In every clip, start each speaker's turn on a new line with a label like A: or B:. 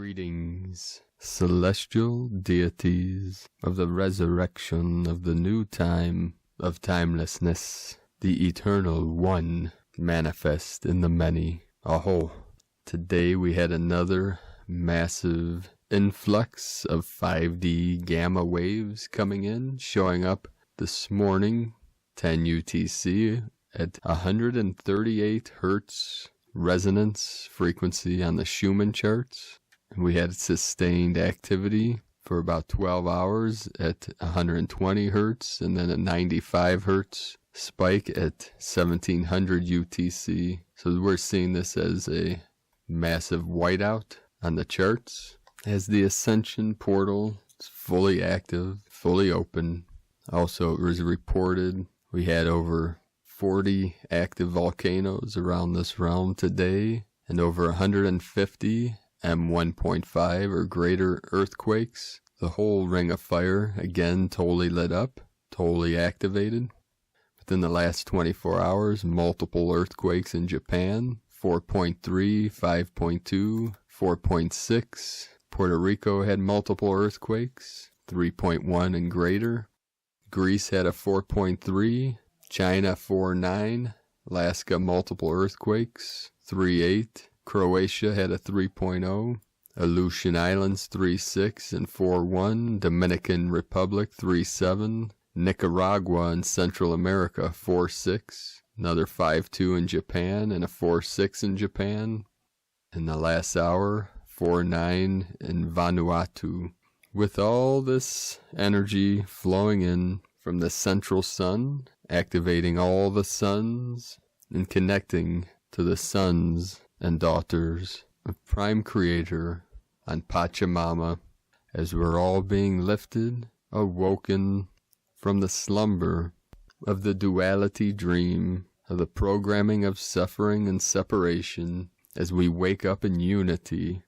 A: Greetings, celestial deities of the resurrection of the new time of timelessness, the eternal one manifest in the many. Aho! Today we had another massive influx of 5D gamma waves coming in, showing up this morning, 10 UTC, at 138 hertz resonance frequency on the Schumann charts. We had sustained activity for about 12 hours at 120 hertz and then a 95 hertz spike at 1700 UTC. So we're seeing this as a massive whiteout on the charts. As the Ascension portal is fully active, fully open. Also, it was reported we had over 40 active volcanoes around this realm today and over 150 M1.5 or greater earthquakes. The whole ring of fire, again, totally lit up, totally activated. Within the last 24 hours, multiple earthquakes in Japan, 4.3, 5.2, 4.6. Puerto Rico had multiple earthquakes, 3.1 and greater. Greece had a 4.3, China 4.9, Alaska multiple earthquakes, 3.8. Croatia had a 3.0, Aleutian Islands 3.6 and 4.1, Dominican Republic 3.7, Nicaragua in Central America 4.6, another 5.2 in Japan and a 4.6 in Japan. In the last hour, 4.9 in Vanuatu. With all this energy flowing in from the central sun, activating all the suns and connecting to the suns and daughters of Prime Creator on Pachamama, as we're all being lifted, awoken from the slumber of the duality dream of the programming of suffering and separation, as we wake up in unity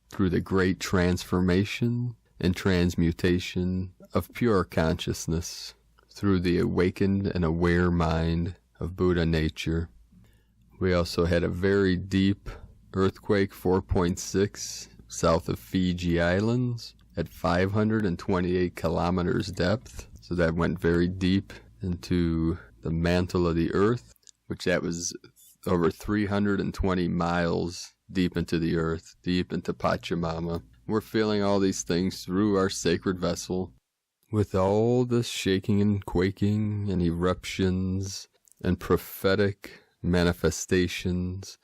A: through the great transformation and transmutation of pure consciousness, through the awakened and aware mind of Buddha nature. We also had a very deep earthquake, 4.6, south of Fiji Islands at 528 kilometers depth. So that went very deep into the mantle of the earth, which that was over 320 miles deep into the earth, deep into Pachamama. We're feeling all these things through our sacred vessel. With all this shaking and quaking and eruptions and prophetic manifestations,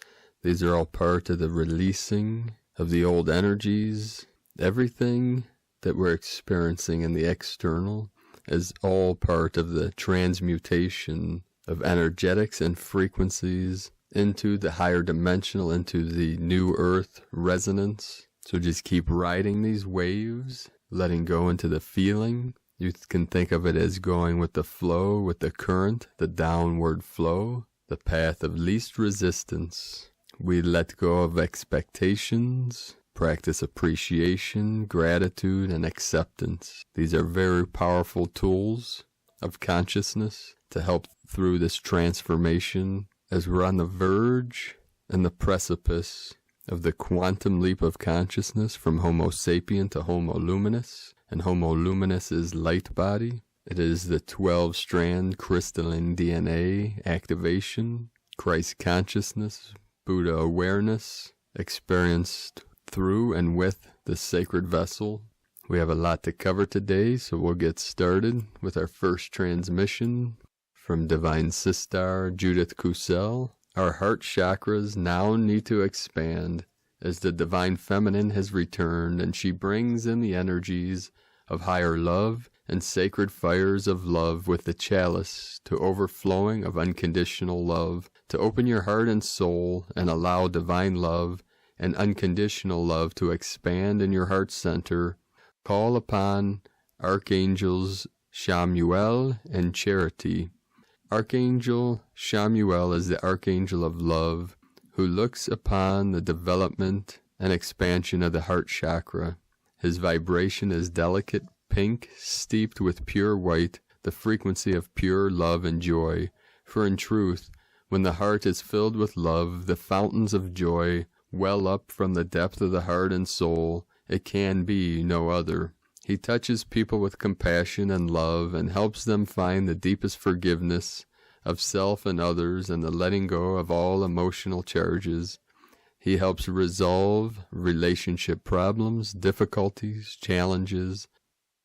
A: these are all part of the releasing of the old energies. Everything that we're experiencing in the external is all part of the transmutation of energetics and frequencies into the higher dimensional, into the new earth resonance. So just keep riding these waves, letting go into the feeling. You can think of it as going with the flow, with the current, the downward flow, the path of least resistance. We let go of expectations, practice appreciation, gratitude, and acceptance. These are very powerful tools of consciousness to help through this transformation as we're on the verge and the precipice of the quantum leap of consciousness from Homo sapien to Homo luminous. And Homo luminous is light body. It is the 12-strand crystalline DNA activation, Christ consciousness, Buddha awareness, experienced through and with the sacred vessel. We have a lot to cover today, so we'll get started with our first transmission from Divine Sister Judith Kusel. Our heart chakras now need to expand as the Divine Feminine has returned, and she brings in the energies of higher love and sacred fires of love with the chalice to overflowing of unconditional love, to open your heart and soul and allow divine love and unconditional love to expand in your heart center. Call upon Archangels Shamuel and Charity. Archangel Shamuel is the Archangel of love who looks upon the development and expansion of the heart chakra. His vibration is delicate pink, steeped with pure white, the frequency of pure love and joy. For in truth, when the heart is filled with love, the fountains of joy well up from the depth of the heart and soul. It can be no other. He touches people with compassion and love and helps them find the deepest forgiveness of self and others and the letting go of all emotional charges. He helps resolve relationship problems, difficulties, challenges,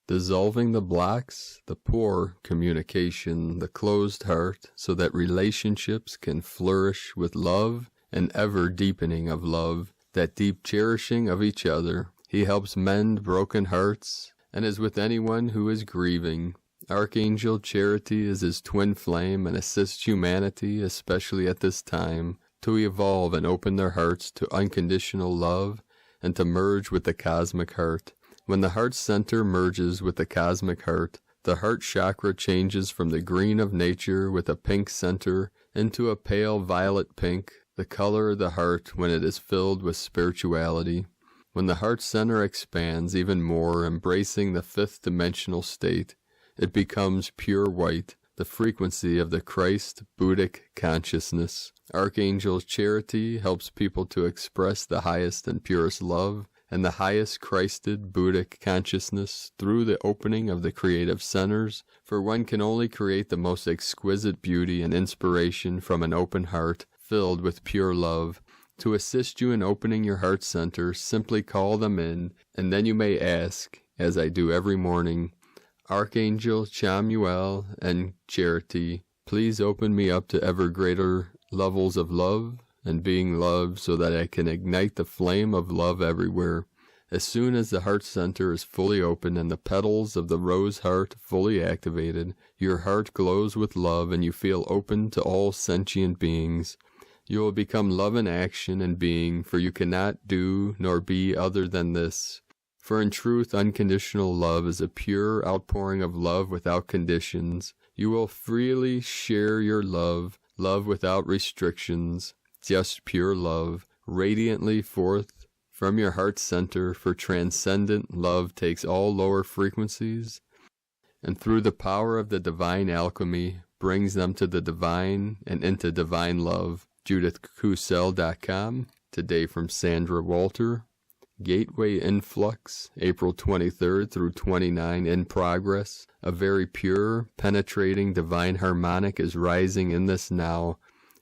A: dissolving the blocks, the poor communication, the closed heart, so that relationships can flourish with love and ever deepening of love, that deep cherishing of each other. He helps mend broken hearts and is with anyone who is grieving. Archangel Charity is his twin flame and assists humanity, especially at this time, to evolve and open their hearts to unconditional love and to merge with the cosmic heart. When the heart center merges with the cosmic heart, the heart chakra changes from the green of nature with a pink center into a pale violet pink, the color of the heart when it is filled with spirituality. When the heart center expands even more, embracing the fifth dimensional state, it becomes pure white, the frequency of the Christ Buddhic consciousness. Archangel Charity helps people to express the highest and purest love and the highest Christed Buddhic consciousness through the opening of the creative centers, for one can only create the most exquisite beauty and inspiration from an open heart filled with pure love. To assist you in opening your heart center, simply call them in, and then you may ask, as I do every morning, Archangel Chamuel and Charity, please open me up to ever greater levels of love and being loved so that I can ignite the flame of love everywhere. As soon as the heart center is fully open and the petals of the rose heart fully activated, your heart glows with love and you feel open to all sentient beings. You will become love in action and being, for you cannot do nor be other than this. For in truth, unconditional love is a pure outpouring of love without conditions. You will freely share your love, love without restrictions, just pure love, radiantly forth from your heart center, for transcendent love takes all lower frequencies, and through the power of the divine alchemy, brings them to the divine and into divine love. JudithCusel.com, today from Sandra Walter. Gateway Influx, April 23rd through 29, in progress. A very pure, penetrating divine harmonic is rising in this now.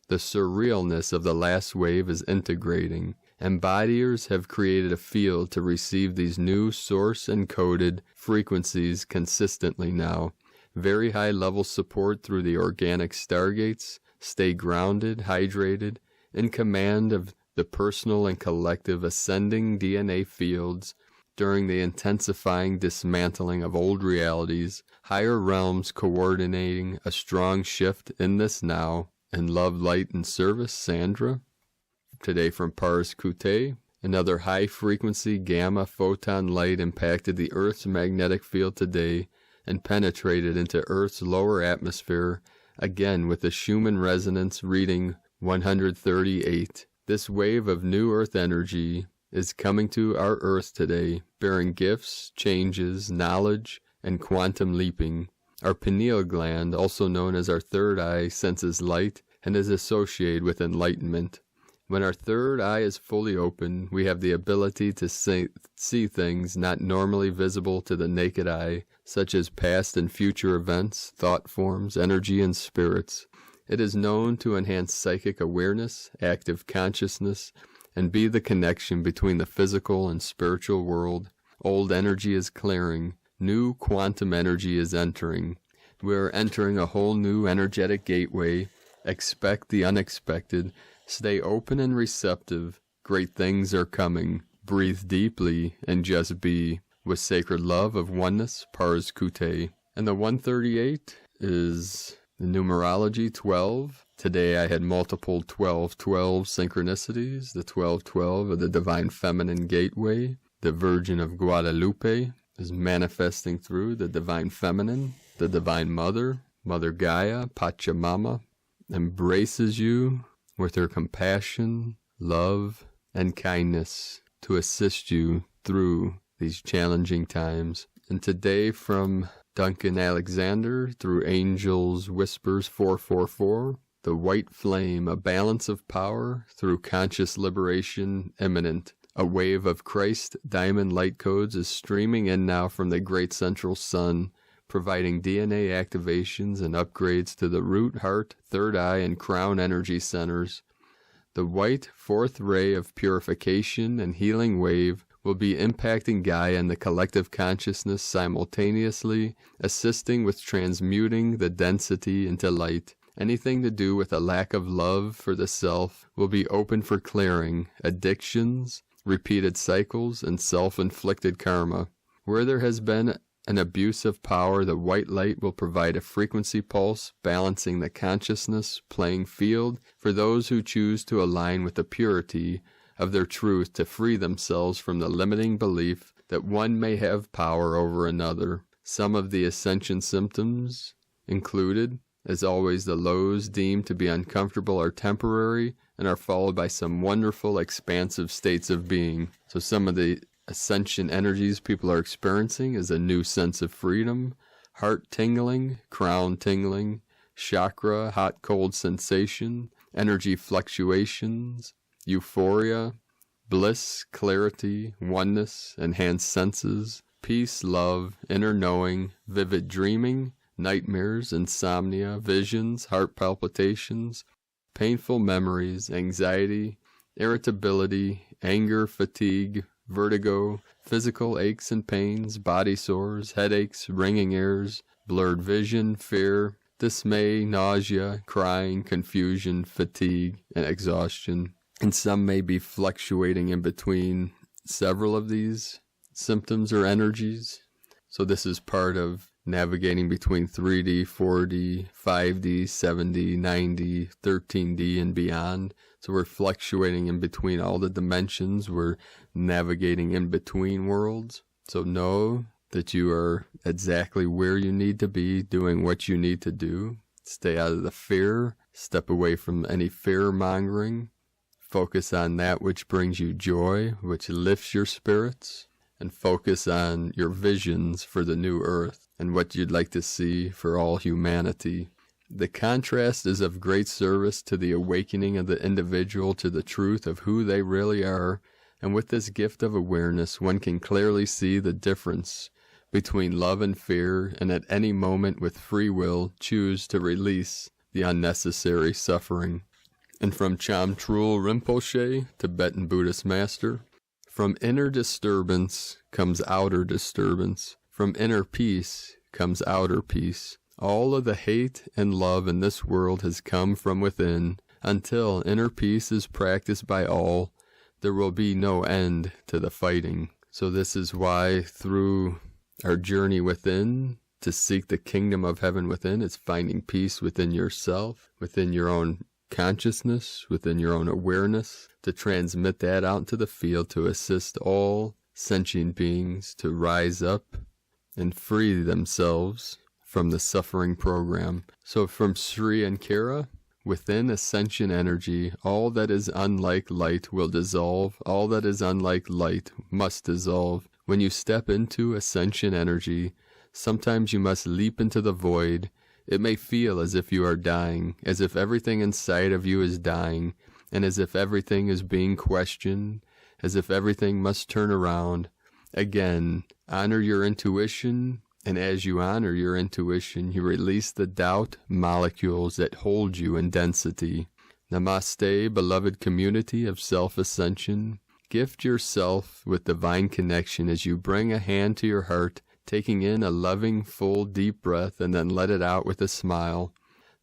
A: The surrealness of the last wave is integrating. Embodiers have created a field to receive these new source-encoded frequencies consistently now. Very high level support through the organic stargates. Stay grounded, hydrated, in command of the personal and collective ascending DNA fields during the intensifying dismantling of old realities, higher realms coordinating a strong shift in this now. In love, light, and service, Sandra. Today from Pars Kute, another high-frequency gamma photon light impacted the Earth's magnetic field today and penetrated into Earth's lower atmosphere, again with the Schumann resonance reading 138. This wave of new Earth energy is coming to our Earth today, bearing gifts, changes, knowledge, and quantum leaping. Our pineal gland, also known as our third eye, senses light and is associated with enlightenment. When our third eye is fully open, we have the ability to see things not normally visible to the naked eye, such as past and future events, thought forms, energy, and spirits. It is known to enhance psychic awareness, active consciousness, and be the connection between the physical and spiritual world. Old energy is clearing. New quantum energy is entering. We are entering a whole new energetic gateway. Expect the unexpected. Stay open and receptive. Great things are coming. Breathe deeply and just be. With sacred love of oneness, Pars Kute. And the 138 is the numerology 12. Today I had multiple 12-12 synchronicities. The 12-12 of the Divine Feminine Gateway. The Virgin of Guadalupe is manifesting through the Divine Feminine. The Divine Mother, Mother Gaia, Pachamama, embraces you with her compassion, love, and kindness to assist you through these challenging times. And today from Duncan Alexander through Angels Whispers 444, The white flame, a balance of power through conscious liberation imminent. A wave of Christ diamond light codes is streaming in now from the great central sun, providing DNA activations and upgrades to the root, heart, third eye, and crown energy centers. The white fourth ray of purification and healing wave will be impacting Gaia and the collective consciousness simultaneously, assisting with transmuting the density into light. Anything to do with a lack of love for the self will be open for clearing. Addictions, repeated cycles, and self-inflicted karma. Where there has been an abuse of power, the white light will provide a frequency pulse, balancing the consciousness playing field for those who choose to align with the purity of their truth to free themselves from the limiting belief that one may have power over another. Some of the ascension symptoms included, as always, the lows deemed to be uncomfortable are temporary and are followed by some wonderful expansive states of being. So some of the ascension energies people are experiencing is a new sense of freedom, heart tingling, crown tingling, chakra, hot cold sensation, energy fluctuations, euphoria, bliss, clarity, oneness, enhanced senses, peace, love, inner knowing, vivid dreaming, nightmares, insomnia, visions, heart palpitations, painful memories, anxiety, irritability, anger, fatigue, vertigo, physical aches and pains, body sores, headaches, ringing ears, blurred vision, fear, dismay, nausea, crying, confusion, fatigue, and exhaustion. And some may be fluctuating in between several of these symptoms or energies. So this is part of navigating between 3D, 4D, 5D, 7D, 9D, 13D, and beyond. So we're fluctuating in between all the dimensions. We're navigating in between worlds. So know that you are exactly where you need to be, doing what you need to do. Stay out of the fear. Step away from any fear-mongering. Focus on that which brings you joy, which lifts your spirits. And focus on your visions for the new earth and what you'd like to see for all humanity. The contrast is of great service to the awakening of the individual to the truth of who they really are, and with this gift of awareness one can clearly see the difference between love and fear, and at any moment with free will choose to release the unnecessary suffering. And from Chamtrul Rinpoche, Tibetan Buddhist master, from inner disturbance comes outer disturbance. From inner peace comes outer peace. All of the hate and love in this world has come from within. Until inner peace is practiced by all, there will be no end to the fighting. So this is why through our journey within, to seek the kingdom of heaven within, it's finding peace within yourself, within your own consciousness, within your own awareness, to transmit that out into the field to assist all sentient beings to rise up and free themselves from the suffering program. So from Sri and Kara, within ascension energy, all that is unlike light will dissolve. All that is unlike light must dissolve. When you step into ascension energy, sometimes you must leap into the void. It may feel as if you are dying, as if everything inside of you is dying, and as if everything is being questioned, as if everything must turn around. Again, honor your intuition, and as you honor your intuition, you release the doubt molecules that hold you in density. Namaste, beloved community of self-ascension. Gift yourself with divine connection as you bring a hand to your heart, taking in a loving, full, deep breath, and then let it out with a smile.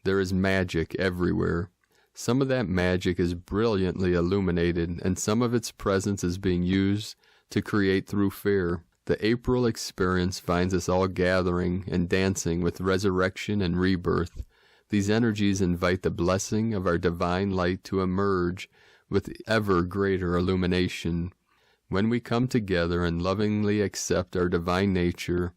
A: There is magic everywhere. Some of that magic is brilliantly illuminated, and some of its presence is being used to create through fear. The April experience finds us all gathering and dancing with resurrection and rebirth. These energies invite the blessing of our divine light to emerge with ever greater illumination. When we come together and lovingly accept our divine nature,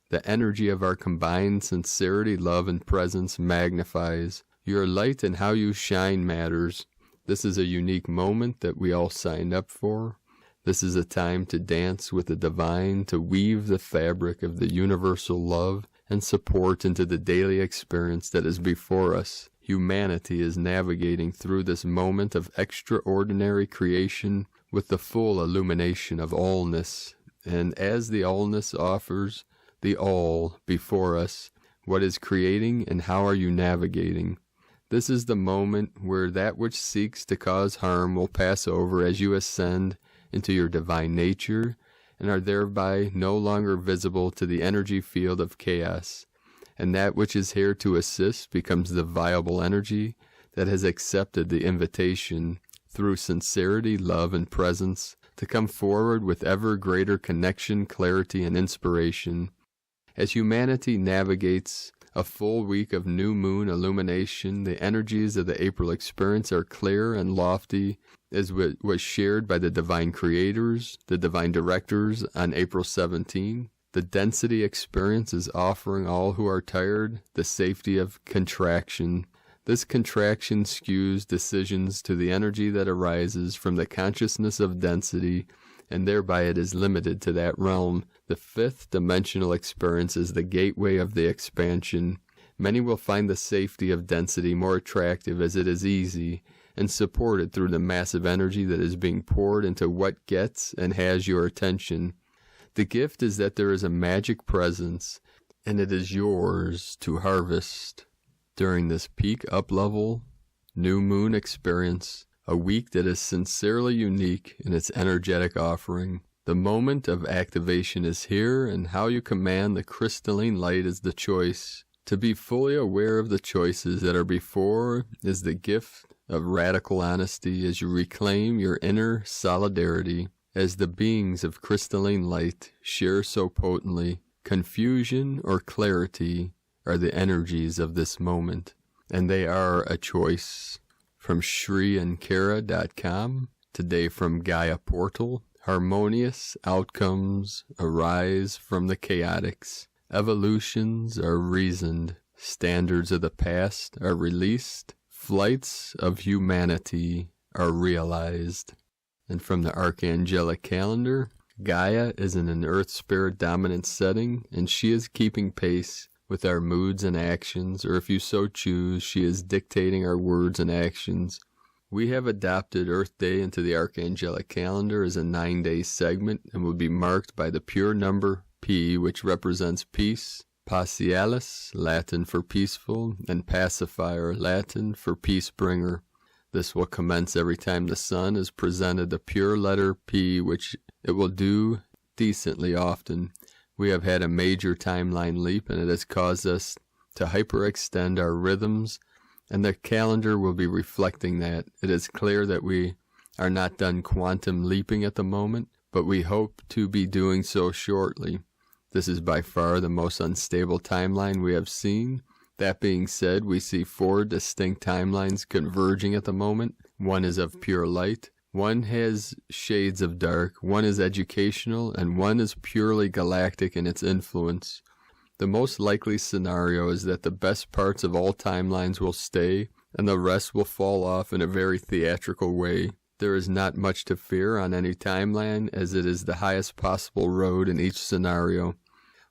A: the energy of our combined sincerity, love, and presence magnifies. Your light and how you shine matters. This is a unique moment that we all signed up for. This is a time to dance with the divine, to weave the fabric of the universal love and support into the daily experience that is before us. humanity is navigating through this moment of extraordinary creation with the full illumination of allness. And as the allness offers the all before us, what is creating and how are you navigating? This is the moment where that which seeks to cause harm will pass over as you ascend into your divine nature and are thereby no longer visible to the energy field of chaos. And that which is here to assist becomes the viable energy that has accepted the invitation through sincerity, love, and presence to come forward with ever greater connection, clarity, and inspiration. As humanity navigates a full week of new moon illumination, the energies of the April experience are clear and lofty as was shared by the divine creators, the divine directors on April 17. The density experience is offering all who are tired the safety of contraction. This contraction skews decisions to the energy that arises from the consciousness of density, and thereby it is limited to that realm. The fifth dimensional experience is the gateway of the expansion. Many will find the safety of density more attractive as it is easy and supported through the massive energy that is being poured into what gets and has your attention. The gift is that there is a magic presence, and it is yours to harvest during this peak up-level new moon experience, a week that is sincerely unique in its energetic offering. The moment of activation is here, and how you command the crystalline light is the choice. To be fully aware of the choices that are before is the gift of radical honesty as you reclaim your inner solidarity. As the beings of crystalline light share so potently, confusion or clarity are the energies of this moment, and they are a choice. From ShriAnkara.com, today from Gaia Portal, harmonious outcomes arise from the chaotics. Evolutions are reasoned, standards of the past are released, flights of humanity are realized. And from the Archangelic calendar, Gaia is in an Earth Spirit dominant setting, and she is keeping pace with our moods and actions, or if you so choose, she is dictating our words and actions. We have adopted Earth Day into the Archangelic calendar as a 9-day segment and will be marked by the pure number P, which represents peace, Pacialis, Latin for peaceful, and Pacifier, Latin for peace bringer. This will commence every time the sun is presented the pure letter P, which it will do decently often. We have had a major timeline leap, and it has caused us to hyperextend our rhythms, and the calendar will be reflecting that. It is clear that we are not done quantum leaping at the moment, but we hope to be doing so shortly. This is by far the most unstable timeline we have seen. That being said, we see 4 distinct timelines converging at the moment. One is of pure light, one has shades of dark, one is educational, and one is purely galactic in its influence. The most likely scenario is that the best parts of all timelines will stay, and the rest will fall off in a very theatrical way. There is not much to fear on any timeline, as it is the highest possible road in each scenario.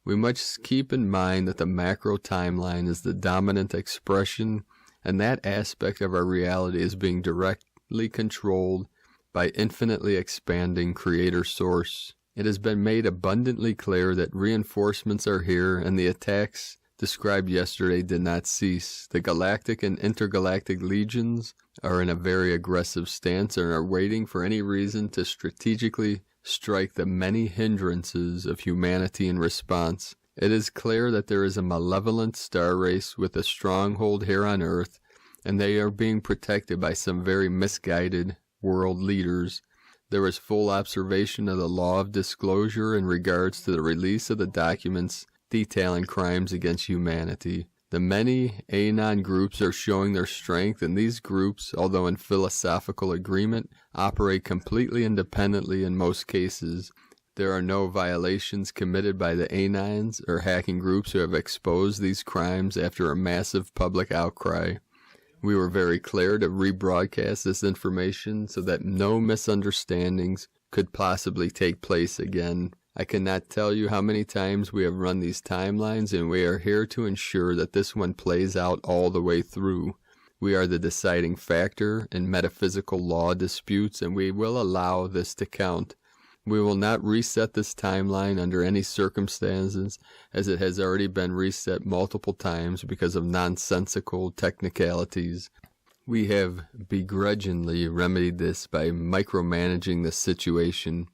A: We must keep in mind that the macro timeline is the dominant expression, and that aspect of our reality is being directly controlled by infinitely expanding Creator Source. It has been made abundantly clear that reinforcements are here, and the attacks described yesterday did not cease. The galactic and intergalactic legions are in a very aggressive stance and are waiting for any reason to strategically strike the many hindrances of humanity in response. It is clear that there is a malevolent star race with a stronghold here on Earth, and they are being protected by some very misguided world leaders. There is full observation of the law of disclosure in regards to the release of the documents detailing crimes against humanity. The many Annon groups are showing their strength, and these groups, although in philosophical agreement, operate completely independently in most cases. There are no violations committed by the Anons or hacking groups who have exposed these crimes after a massive public outcry. We were very clear to rebroadcast this information so that no misunderstandings could possibly take place again. I cannot tell you how many times we have run these timelines, and we are here to ensure that this one plays out all the way through. We are the deciding factor in metaphysical law disputes, and we will allow this to count. We will not reset this timeline under any circumstances, as it has already been reset multiple times because of nonsensical technicalities. We have begrudgingly remedied this by micromanaging the situation.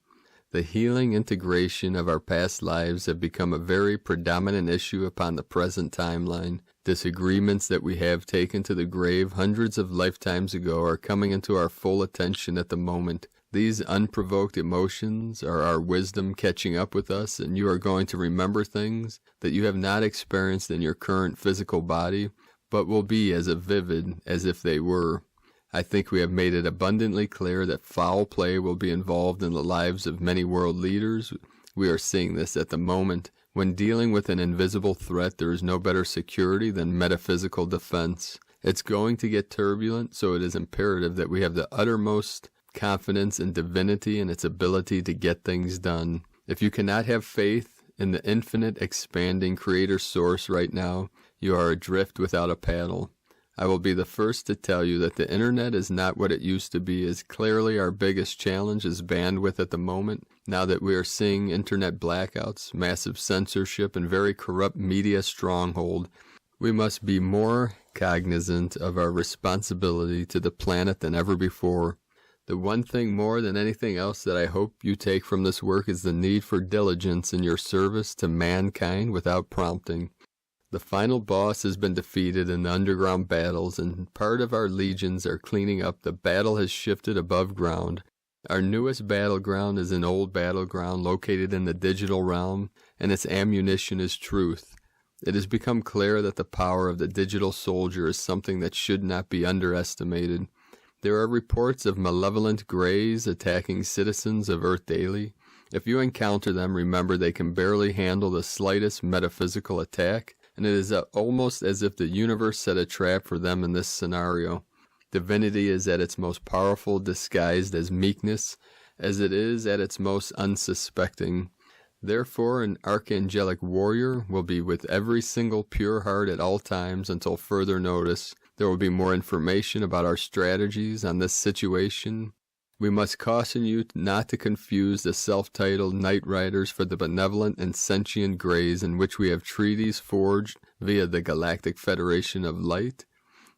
A: The healing integration of our past lives have become a very predominant issue upon the present timeline. Disagreements that we have taken to the grave hundreds of lifetimes ago are coming into our full attention at the moment. These unprovoked emotions are our wisdom catching up with us, and you are going to remember things that you have not experienced in your current physical body, but will be as vivid as if they were. I think we have made it abundantly clear that foul play will be involved in the lives of many world leaders. We are seeing this at the moment. When dealing with an invisible threat, there is no better security than metaphysical defense. It's going to get turbulent, so it is imperative that we have the uttermost confidence in divinity and its ability to get things done. If you cannot have faith in the infinite expanding creator source right now, you are adrift without a paddle. I will be the first to tell you that the internet is not what it used to be, as clearly our biggest challenge is bandwidth at the moment. Now that we are seeing internet blackouts, massive censorship, and very corrupt media stronghold, we must be more cognizant of our responsibility to the planet than ever before. The one thing more than anything else that I hope you take from this work is the need for diligence in your service to mankind without prompting. The final boss has been defeated in the underground battles, and part of our legions are cleaning up. The battle has shifted above ground. Our newest battleground is an old battleground located in the digital realm, and its ammunition is truth. It has become clear that the power of the digital soldier is something that should not be underestimated. There are reports of malevolent greys attacking citizens of Earth daily. If you encounter them, remember they can barely handle the slightest metaphysical attack, and it is almost as if the universe set a trap for them in this scenario. Divinity is at its most powerful disguised as meekness, as it is at its most unsuspecting. Therefore, an archangelic warrior will be with every single pure heart at all times until further notice. There will be more information about our strategies on this situation. We must caution you not to confuse the self-titled Knight Riders for the benevolent and sentient Greys, in which we have treaties forged via the Galactic Federation of Light.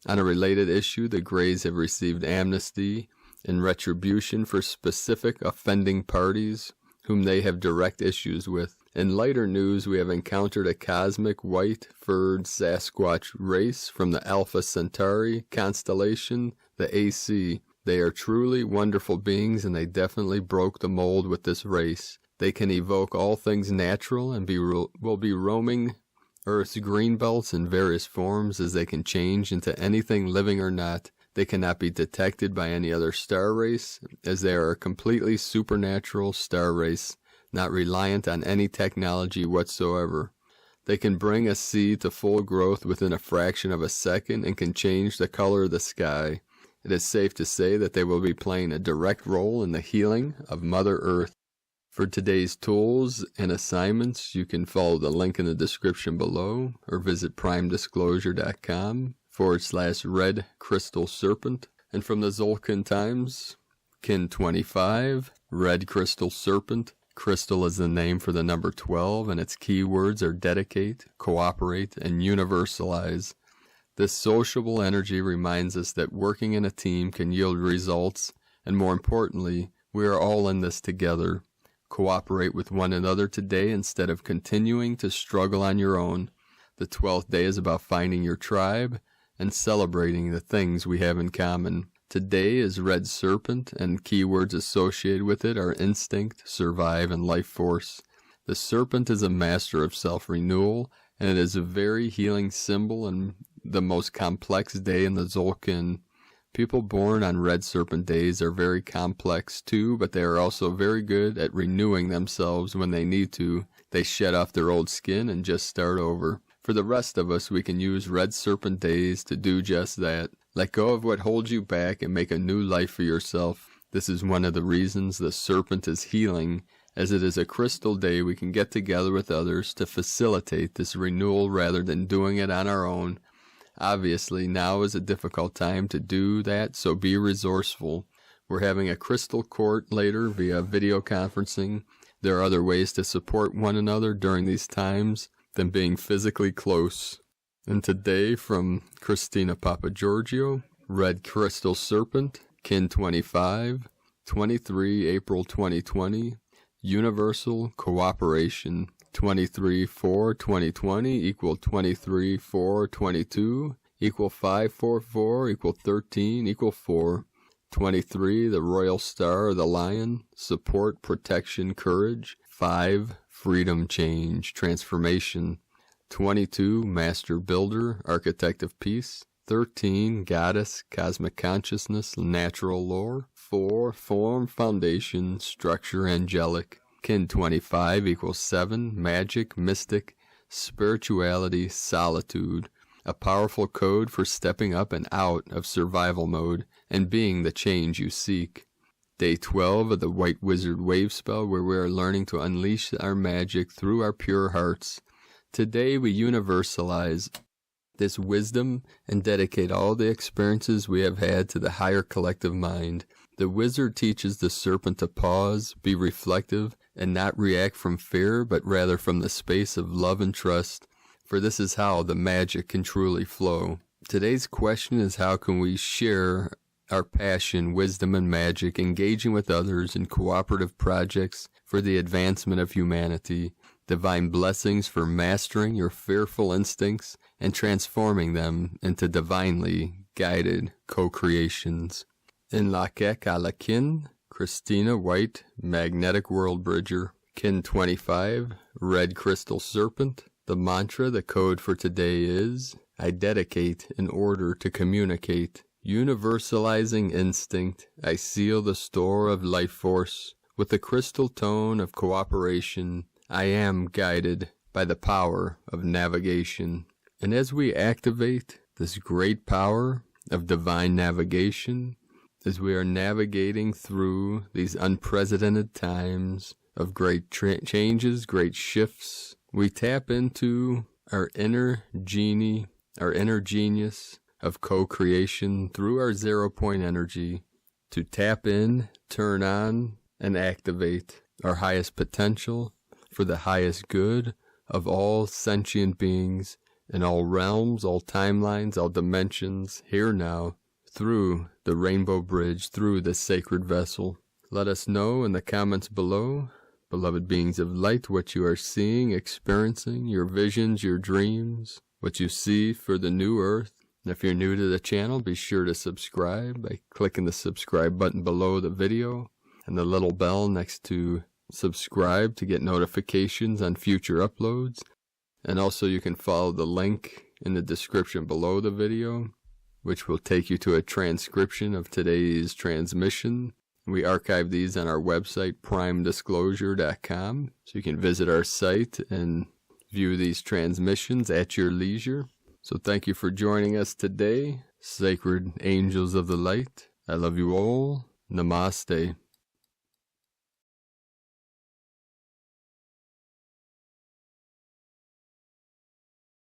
A: On a related issue, the Greys have received amnesty in retribution for specific offending parties whom they have direct issues with. In lighter news, we have encountered a cosmic white-furred Sasquatch race from the Alpha Centauri constellation, the AC. They are truly wonderful beings, and they definitely broke the mold with this race. They can evoke all things natural and will be roaming Earth's green belts in various forms, as they can change into anything living or not. They cannot be detected by any other star race, as they are a completely supernatural star race, not reliant on any technology whatsoever. They can bring a seed to full growth within a fraction of a second and can change the color of the sky. It is safe to say that they will be playing a direct role in the healing of Mother Earth. For today's tools and assignments, you can follow the link in the description below or visit primedisclosure.com/Red Crystal Serpent. And from the Zolkin Times, Kin 25, Red Crystal Serpent. Crystal is the name for the number 12, and its keywords are dedicate, cooperate, and universalize. This sociable energy reminds us that working in a team can yield results, and more importantly, we are all in this together. Cooperate with one another today instead of continuing to struggle on your own. The 12th day is about finding your tribe and celebrating the things we have in common. Today is Red Serpent, and keywords associated with it are instinct, survive, and life force. The serpent is a master of self-renewal, and it is a very healing symbol and the most complex day in the Zolkin. People born on Red Serpent days are very complex too, but they are also very good at renewing themselves when they need to. They shed off their old skin and just start over. For the rest of us, we can use Red Serpent days to do just that. Let go of what holds you back and make a new life for yourself. This is one of the reasons the serpent is healing. As it is a crystal day, we can get together with others to facilitate this renewal rather than doing it on our own. Obviously, now is a difficult time to do that, so be resourceful. We're having a crystal court later via video conferencing. There are other ways to support one another during these times than being physically close. And today from Christina Papagiorgio, Red Crystal Serpent, Kin 25, 23 April 2020, Universal Cooperation, 23/4/2020 equal 23/4/22 equal 544 equal 13 equal 4. 23, the Royal Star of the Lion, support, protection, courage. 5, freedom, change, transformation. 22, Master Builder, Architect of Peace. 13, Goddess, Cosmic Consciousness, Natural Lore. 4, Form, Foundation, Structure, Angelic. Kin 25 equals 7, Magic, Mystic, Spirituality, Solitude. A powerful code for stepping up and out of survival mode and being the change you seek. Day 12 of the White Wizard Wave Spell, where we are learning to unleash our magic through our pure hearts. Today we universalize this wisdom and dedicate all the experiences we have had to the higher collective mind. The wizard teaches the serpent to pause, be reflective, and not react from fear, but rather from the space of love and trust, for this is how the magic can truly flow. Today's question is, how can we share our passion, wisdom, and magic, engaging with others in cooperative projects for the advancement of humanity, divine blessings for mastering your fearful instincts and transforming them into divinely guided co-creations. In Icke à la Kin, Christina White, Magnetic World Bridger, Kin 25, Red Crystal Serpent. The mantra, the code for today is, I dedicate in order to communicate. Universalizing instinct, I seal the store of life force. With the crystal tone of cooperation, I am guided by the power of navigation. And as we activate this great power of divine navigation, as we are navigating through these unprecedented times of great changes, great shifts, we tap into our inner genie, our inner genius of co-creation through our 0 point energy to tap in, turn on, and activate our highest potential for the highest good of all sentient beings in all realms, all timelines, all dimensions, here now, through the rainbow bridge, through the sacred vessel. Let us know in the comments below, beloved beings of light, what you are seeing, experiencing, your visions, your dreams, what you see for the new earth. And if you're new to the channel, be sure to subscribe by clicking the subscribe button below the video and the little bell next to subscribe to get notifications on future uploads. And also you can follow the link in the description below the video, which will take you to a transcription of today's transmission. We archive these on our website, primedisclosure.com, so you can visit our site and view these transmissions at your leisure. So thank you for joining us today, sacred angels of the light. I love you all. Namaste.